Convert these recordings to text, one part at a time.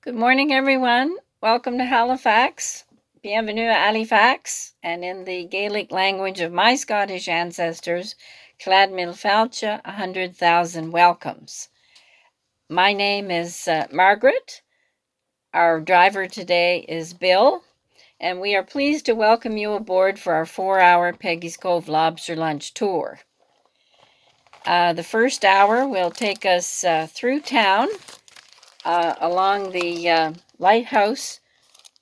Good morning, everyone. Welcome to Halifax. Bienvenue à Halifax. And in the Gaelic language of my Scottish ancestors, Clad Mil Falcha, 100,000 welcomes. My name is Margaret. Our driver today is Bill. And we are pleased to welcome you aboard for our 4-hour Peggy's Cove Lobster Lunch tour. The first hour will take us through town along the Lighthouse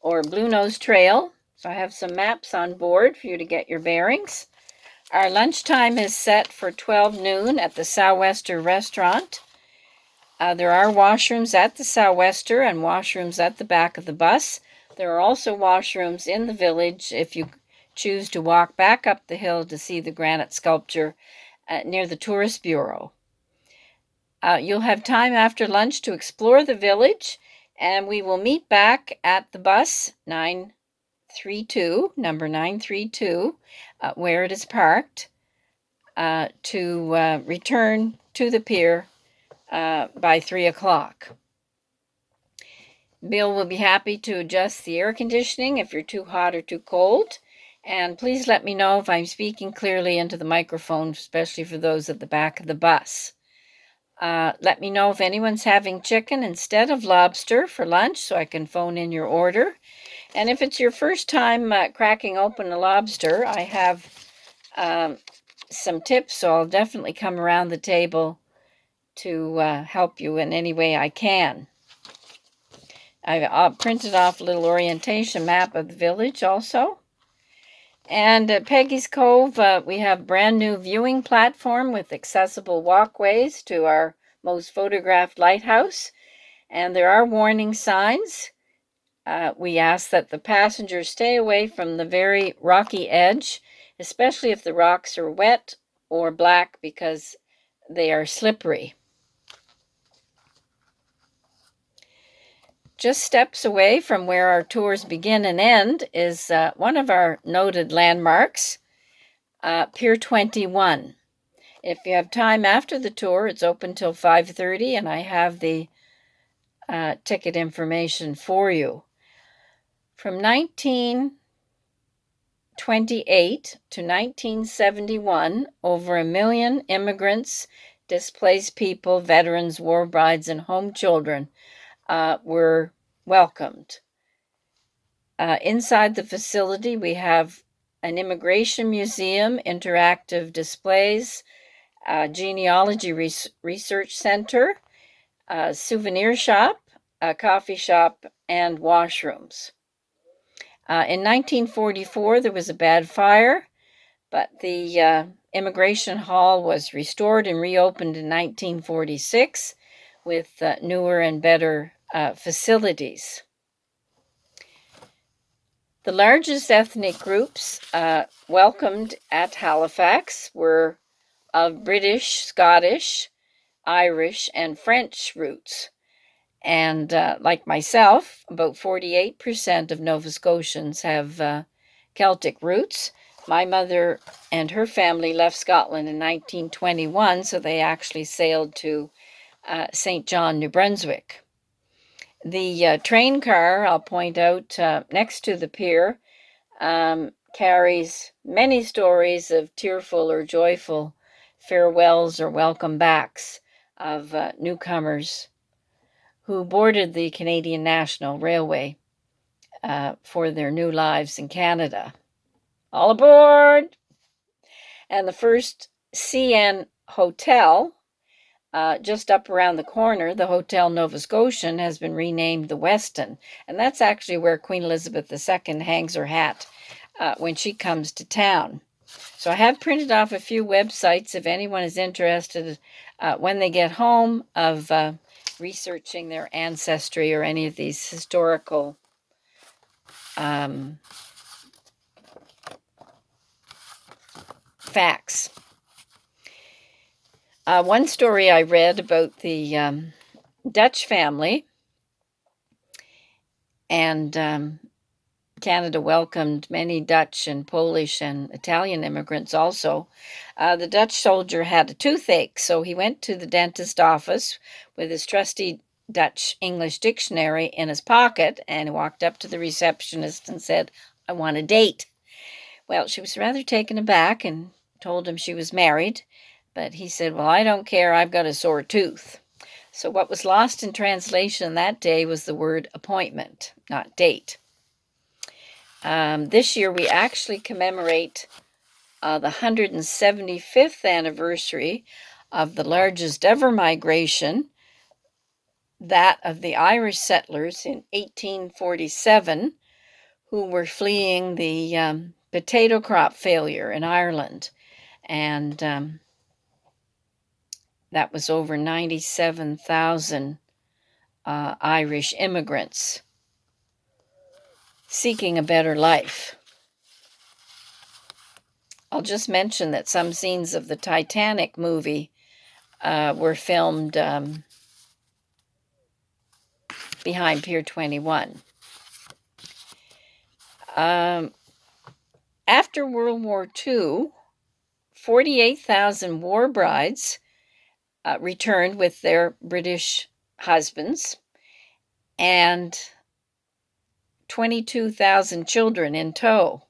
or Blue Nose Trail. So I have some maps on board for you to get your bearings. Our lunchtime is set for 12 noon at the Sou'wester restaurant. There are washrooms at the Sou'wester and washrooms at the back of the bus. There are also washrooms in the village if you choose to walk back up the hill to see the granite sculpture near the Tourist Bureau. You'll have time after lunch to explore the village, and we will meet back at the bus number 932, where it is parked, to return to the pier by 3 o'clock. Bill will be happy to adjust the air conditioning if you're too hot or too cold. And please let me know if I'm speaking clearly into the microphone, especially for those at the back of the bus. Let me know if anyone's having chicken instead of lobster for lunch so I can phone in your order. And if it's your first time cracking open a lobster, I have some tips, so I'll definitely come around the table to help you in any way I can. I've printed off a little orientation map of the village also. And at Peggy's Cove, we have brand new viewing platform with accessible walkways to our most photographed lighthouse. And there are warning signs. We ask that the passengers stay away from the very rocky edge, especially if the rocks are wet or black because they are slippery. Just steps away from where our tours begin and end is one of our noted landmarks, Pier 21. If you have time after the tour, it's open till 5:30, and I have the ticket information for you. From 1928 to 1971, over 1 million immigrants, displaced people, veterans, war brides, and home children were welcomed. Inside the facility, we have an immigration museum, interactive displays, a genealogy research center, a souvenir shop, a coffee shop, and washrooms. In 1944, there was a bad fire, but the immigration hall was restored and reopened in 1946 with newer and better facilities. The largest ethnic groups welcomed at Halifax were of British, Scottish, Irish, and French roots. And like myself, about 48% of Nova Scotians have Celtic roots. My mother and her family left Scotland in 1921, so they actually sailed to St. John, New Brunswick. The train car, I'll point out, next to the pier, carries many stories of tearful or joyful farewells or welcome backs of newcomers who boarded the Canadian National Railway for their new lives in Canada. All aboard! And the first CN hotel, just up around the corner, the Hotel Nova Scotian, has been renamed the Westin. And that's actually where Queen Elizabeth II hangs her hat when she comes to town. So I have printed off a few websites if anyone is interested when they get home of researching their ancestry or any of these historical facts. One story I read about the Dutch family, and Canada welcomed many Dutch and Polish and Italian immigrants also. The Dutch soldier had a toothache, so he went to the dentist office with his trusty Dutch-English dictionary in his pocket, and he walked up to the receptionist and said, "I want a date." Well, she was rather taken aback and told him she was married, but he said, "Well, I don't care, I've got a sore tooth." So what was lost in translation that day was the word appointment, not date. This year we actually commemorate the 175th anniversary of the largest ever migration, that of the Irish settlers in 1847, who were fleeing the potato crop failure in Ireland. And that was over 97,000 Irish immigrants seeking a better life. I'll just mention that some scenes of the Titanic movie were filmed behind Pier 21. After World War II, 48,000 war brides returned with their British husbands, and 22,000 children in tow.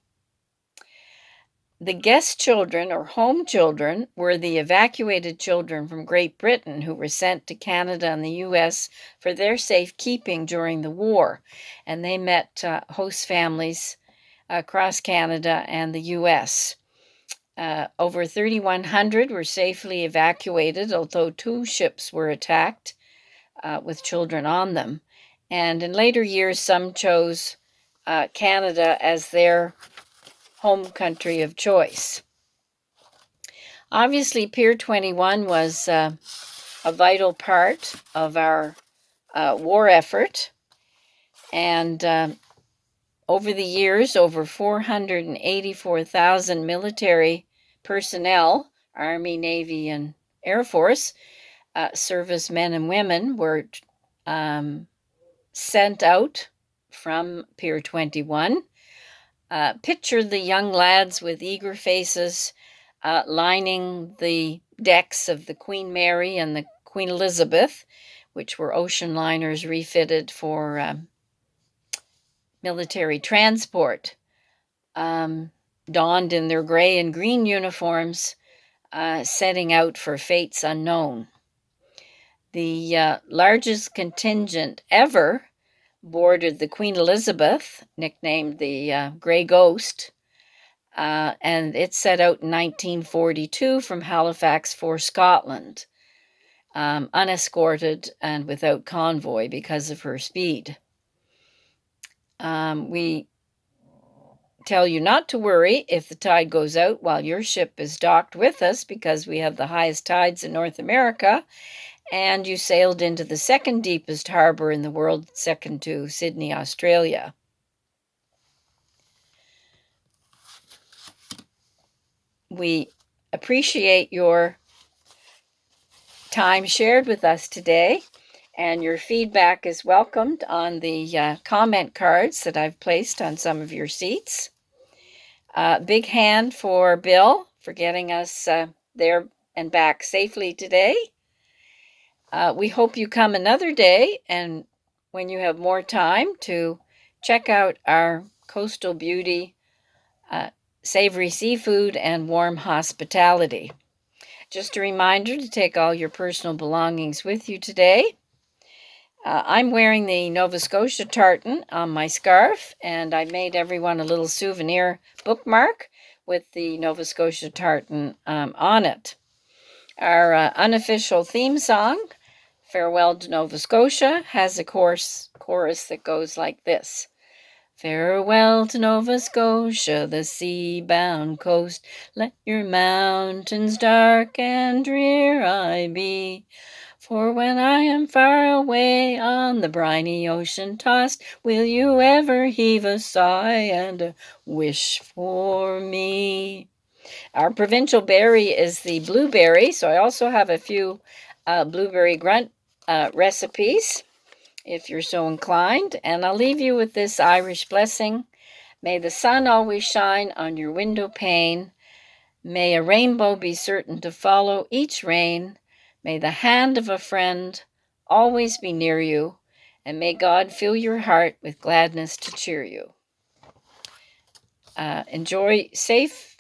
The guest children, or home children, were the evacuated children from Great Britain who were sent to Canada and the US for their safekeeping during the war. And they met host families across Canada and the US. Over 3,100 were safely evacuated, although 2 ships were attacked with children on them. And in later years, some chose Canada as their home country of choice. Obviously, Pier 21 was a vital part of our war effort, and over the years, over 484,000 military personnel, Army, Navy, and Air Force, servicemen and women were sent out from Pier 21. Picture the young lads with eager faces lining the decks of the Queen Mary and the Queen Elizabeth, which were ocean liners refitted for military transport, donned in their gray and green uniforms, setting out for fates unknown. The largest contingent ever boarded the Queen Elizabeth, nicknamed the Grey Ghost, and it set out in 1942 from Halifax for Scotland, unescorted and without convoy because of her speed. We tell you not to worry if the tide goes out while your ship is docked with us, because we have the highest tides in North America, and you sailed into the second deepest harbor in the world, second to Sydney, Australia. We appreciate your time shared with us today, and your feedback is welcomed on the comment cards that I've placed on some of your seats. Big hand for Bill for getting us there and back safely today. We hope you come another day, and when you have more time, to check out our coastal beauty, savory seafood, and warm hospitality. Just a reminder to take all your personal belongings with you today. I'm wearing the Nova Scotia tartan on my scarf, and I made everyone a little souvenir bookmark with the Nova Scotia tartan on it. Our unofficial theme song, Farewell to Nova Scotia, has a chorus that goes like this. Farewell to Nova Scotia, the sea-bound coast. Let your mountains dark and drear I be. For when I am far away on the briny ocean tossed, will you ever heave a sigh and a wish for me? Our provincial berry is the blueberry, so I also have a few blueberry grunt recipes, if you're so inclined. And I'll leave you with this Irish blessing. May the sun always shine on your window pane. May a rainbow be certain to follow each rain. May the hand of a friend always be near you, and may God fill your heart with gladness to cheer you. Enjoy safe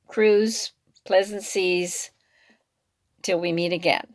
cruise, pleasant seas, till we meet again.